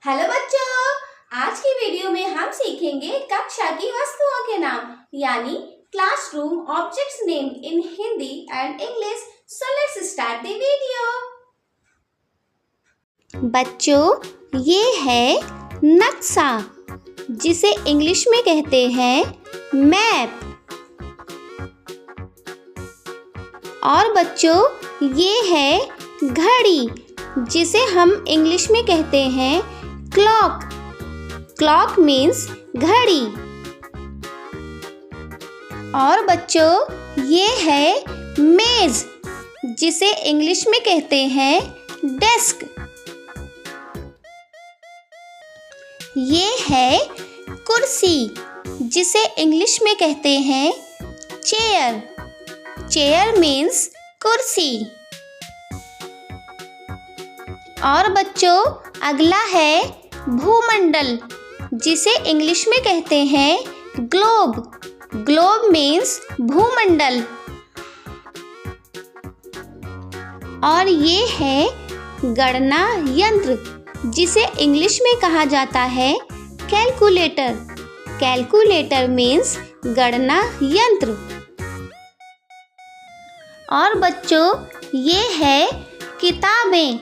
Hello बच्चों, आज की वीडियो में हम सीखेंगे कक्षा की वस्तुओं के नाम यानी classroom objects name in Hindi and English. So let's start the video. बच्चों, ये है नक्शा जिसे इंग्लिश में कहते हैं मैप। और बच्चों, ये है घड़ी जिसे हम इंग्लिश में कहते हैं क्लॉक। क्लॉक मीन्स घड़ी। और बच्चों, ये है मेज जिसे इंग्लिश में कहते हैं डेस्क। ये है कुर्सी जिसे इंग्लिश में कहते हैं चेयर। चेयर मीन्स कुर्सी। और बच्चों, अगला है भूमंडल जिसे इंग्लिश में कहते हैं ग्लोब। ग्लोब मीन्स भूमंडल। और ये है गणना यंत्र जिसे इंग्लिश में कहा जाता है कैलकुलेटर। कैलकुलेटर मीन्स गणना यंत्र। और बच्चों, ये है किताबें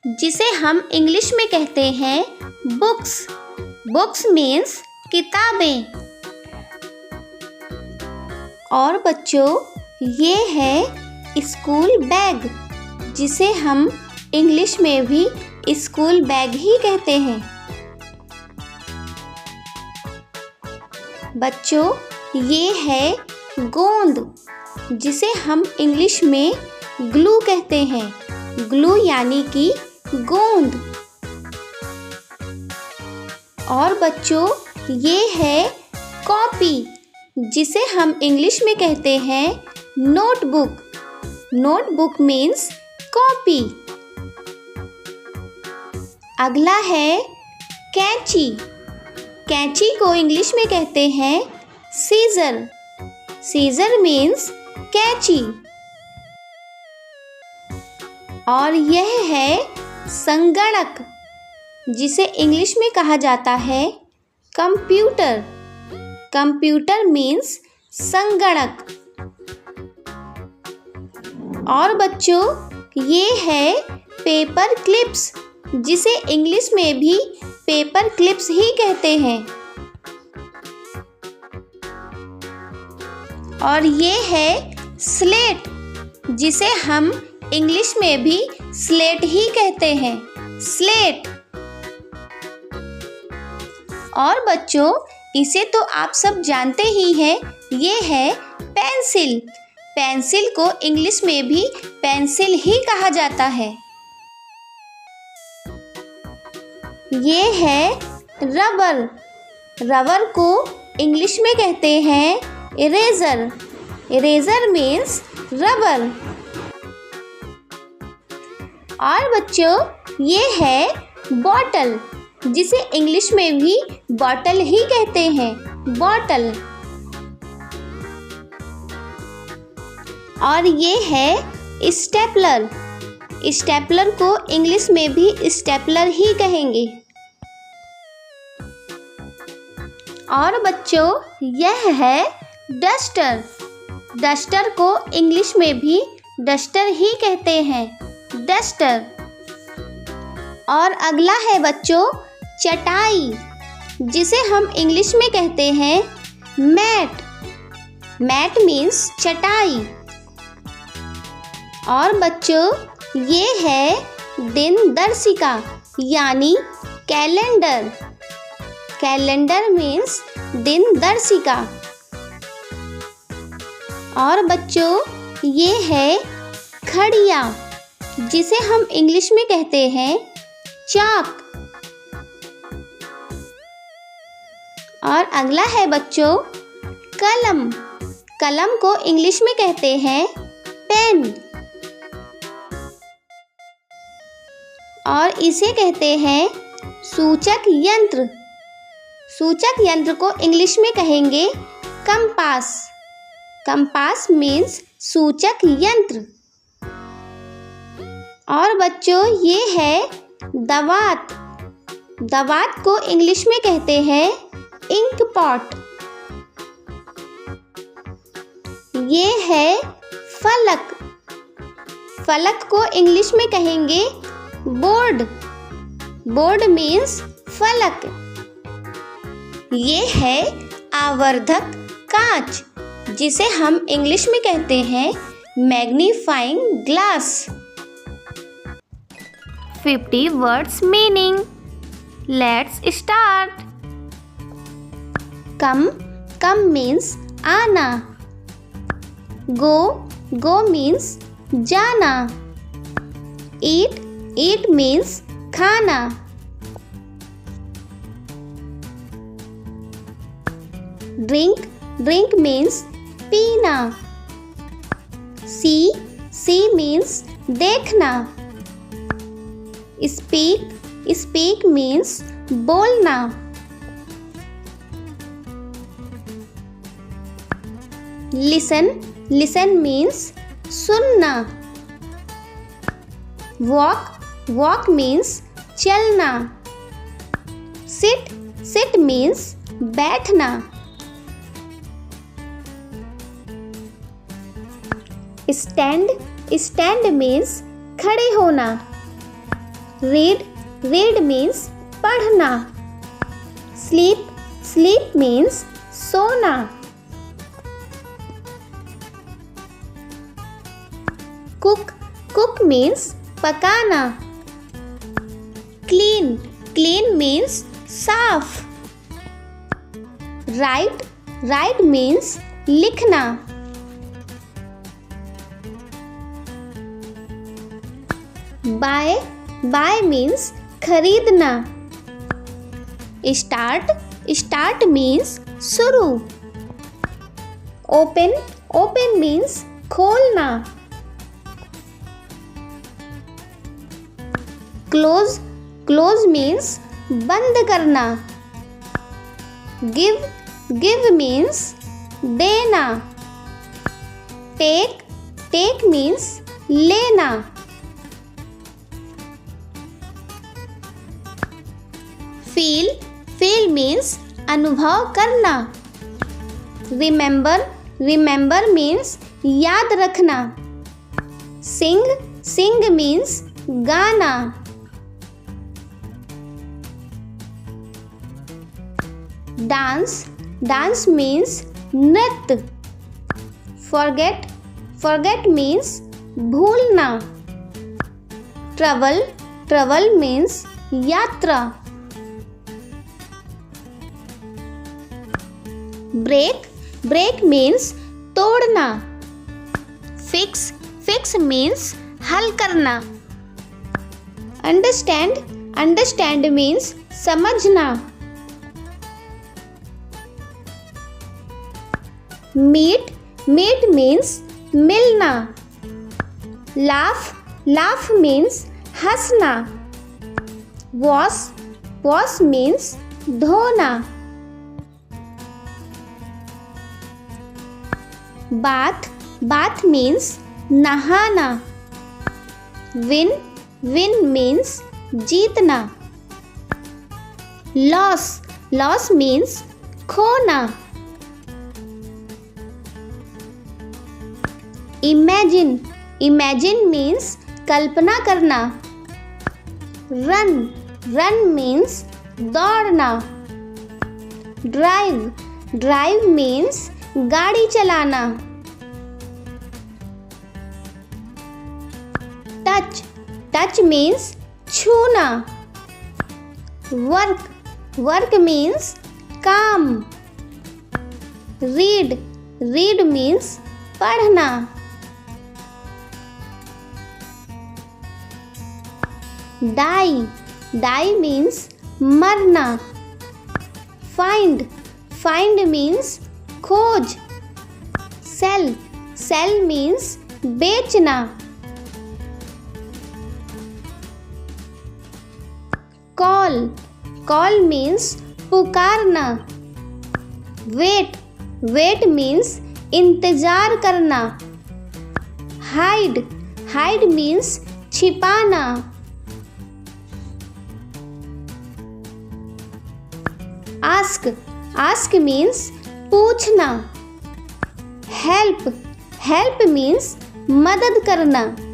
जिसे हम इंग्लिश में कहते हैं बुक्स। बुक्स मीन्स किताबें। और बच्चों, ये है स्कूल बैग जिसे हम इंग्लिश में भी स्कूल बैग ही कहते हैं। बच्चों, ये है गोंद जिसे हम इंग्लिश में ग्लू कहते हैं। ग्लू यानी कि गोंद। और बच्चों, ये है कॉपी जिसे हम इंग्लिश में कहते हैं नोटबुक। Notebook means copy. अगला है कैंची। कैंची को इंग्लिश में कहते हैं सीजर। सीजर मीन्स कैंची। और यह है संगणक जिसे इंग्लिश में कहा जाता है कंप्यूटर। कंप्यूटर मीन्स संगणक। और बच्चों, ये है पेपर क्लिप्स जिसे इंग्लिश में भी पेपर क्लिप्स ही कहते हैं। और ये है स्लेट जिसे हम इंग्लिश में भी स्लेट ही कहते हैं। स्लेट। और बच्चों, इसे तो आप सब जानते ही हैं, ये है पेंसिल। पेंसिल को इंग्लिश में भी पेंसिल ही कहा जाता है। ये है रबर। रबर को इंग्लिश में कहते हैं इरेजर। Eraser means rubber. और बच्चों, ये है बॉटल जिसे इंग्लिश में भी बॉटल ही कहते हैं। बॉटल। और ये है स्टेपलर। स्टेपलर को इंग्लिश में भी स्टेपलर ही कहेंगे। और बच्चों, यह है डस्टर। डस्टर को इंग्लिश में भी डस्टर ही कहते हैं। डस्टर। और अगला है बच्चों चटाई जिसे हम इंग्लिश में कहते हैं मैट। मैट मीन्स चटाई। और बच्चों, ये है दिनदर्शिका यानी कैलेंडर। Calendar means दिनदर्शिका। और बच्चों, ये है घड़ियाँ जिसे हम इंग्लिश में कहते हैं चाक। और अगला है बच्चों कलम। कलम को इंग्लिश में कहते हैं पेन। और इसे कहते हैं सूचक यंत्र। सूचक यंत्र को इंग्लिश में कहेंगे कंपास। कंपास मीन्स सूचक यंत्र। और बच्चों, ये है दवात दवात को इंग्लिश में कहते हैं इंक पॉट। ये है फलक। फलक को इंग्लिश में कहेंगे बोर्ड। बोर्ड मीन्स फलक। ये है आवर्धक कांच, जिसे हम इंग्लिश में कहते हैं magnifying glass. 50 words meaning. Let's start. Come means आना। गो मीन्स जाना। ईट मीन्स खाना। ड्रिंक मीन्स पीना। सी मीन्स देखना। स्पीक मीन्स बोलना। लिसन मीन्स सुनना। वॉक मीन्स चलना। सिट मीन्स बैठना। स्टैंड मीन्स खड़े होना। रीड मीन्स पढ़ना। स्लीप मीन्स सोना। कुक मीन्स पकाना। क्लीन मीन्स साफ। राइट मीन्स लिखना। बाय मीन्स खरीदना। स्टार्ट मीन्स शुरू। ओपन मीन्स खोलना। क्लोज मीन्स बंद करना। गिव मीन्स देना। टेक मीन्स लेना। फील मीन्स अनुभव करना। रिमेंबर मीन्स याद रखना। सिंग मीन्स गाना। डांस मीन्स नृत्य। फॉरगेट मीन्स भूलना। ट्रैवल मीन्स यात्रा। ब्रेक मीन्स तोड़ना। फिक्स मीन्स हल करना। अंडरस्टैंड मीन्स समझना। मीट मीन्स मिलना। लाफ मीन्स हंसना। वॉश मीन्स धोना। बाथ मीन्स नहाना। विन मीन्स जीतना। लॉस मीन्स खोना। इमेजिन मीन्स कल्पना करना। रन मीन्स दौड़ना। ड्राइव मीन्स गाड़ी चलाना। टच मीन्स छूना। वर्क मीन्स काम। रीड मीन्स पढ़ना। डाई मीन्स मरना। फाइंड मीन्स खोज। सेल मीन्स बेचना। कॉल मीन्स पुकारना। वेट मीन्स इंतजार करना। हाइड मीन्स छिपाना। आस्क, आस्क मीन्स पूछना। हेल्प, हेल्प मीन्स मदद करना।